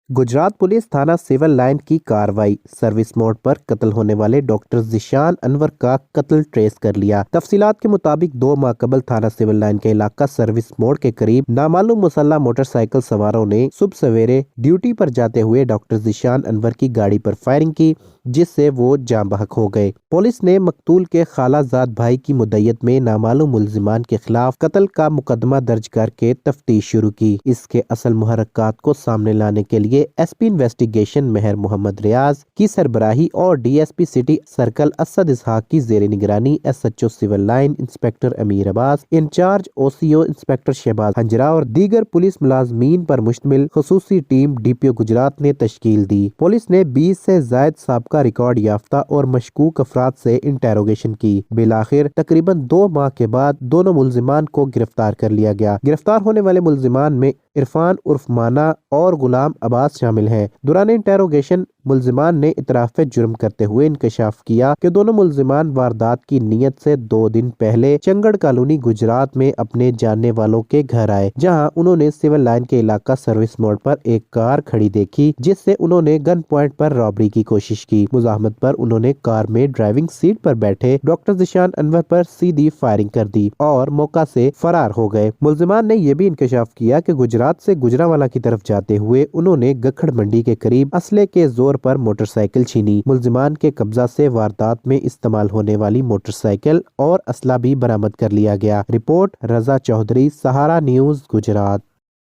Gujarat police थाना civil line की कार्रवाई। सर्विस मोड पर कत्ल होने वाले डॉक्टर ज़ीशान अनवर का कत्ल ट्रेस कर लिया। तफसीलात के मुताबिक 2 माह कबल थाना सिविल लाइन का इलाका सर्विस मोड के करीब नामालूम मुसल्ला मोटरसाइकिल सवारों ने सुबह सवेरे ड्यूटी पर जाते हुए डॉक्टर ज़ीशान अनवर की गाड़ी पर फायरिंग की, जिससे वो जाँ बहक हो गए। पुलिस ने मकतूल के खालाजाद भाई की मुद्दत में नामालूम मुल्जिमान के खिलाफ कत्ल का मुकदमा दर्ज करके तफ्तीश शुरू की। इसके असल मुहर्रकात को सामने लाने के लिए एसपी इन्वेस्टिगेशन मेहर मोहम्मद रियाज की सरबराही और DSP city circle Asad Ishaq की जेर निगरानी SHO civil line inspector Amir Abbas, incharge OCO inspector Shahbaz Hanjra और दीगर पुलिस मुलाजमीन पर मुश्तमिल खुसूसी टीम डीपीओ गुजरात ने तश्कील दी। पुलिस ने 20 से जायद साबका रिकॉर्ड याफ्ता और मशकूक अफराद से इंटेरोगेशन की। बिलाखिर तकरीबन 2 माह के बाद दोनों मुल्जिमान को गिरफ्तार कर लिया गया। गिरफ्तार होने वाले मुल्जिमान में इरफान उर्फ माना और गुलाम अब्बास शामिल हैं। दौरान इंटेरोगेशन मुल्जिमान ने इतराफ़ जुर्म करते हुए इंकशाफ किया कि दोनों मुल्जिमान वारदात की नीयत से 2 दिन पहले चंगड़ कॉलोनी गुजरात में अपने जानने वालों के घर आए, जहां उन्होंने सिविल लाइन के इलाका सर्विस मोड पर एक कार खड़ी देखी, जिससे उन्होंने गन पॉइंट पर रॉबरी की कोशिश की। मुजाहमत पर उन्होंने कार में ड्राइविंग सीट पर बैठे डॉक्टर ज़ीशान अनवर पर सीधी फायरिंग कर दी और मौका से फरार हो गए। मुल्जिमान ने यह भी इंकशाफ किया कि गुजरात से गुजरावाला की तरफ जाते हुए उन्होंने गखड़ मंडी के करीब असले के जोर पर मोटरसाइकिल छीनी। मुल्जिमान के कब्जा से वारदात में इस्तेमाल होने वाली मोटरसाइकिल और असला भी बरामद कर लिया गया। रिपोर्ट रजा चौधरी, सहारा न्यूज़, गुजरात।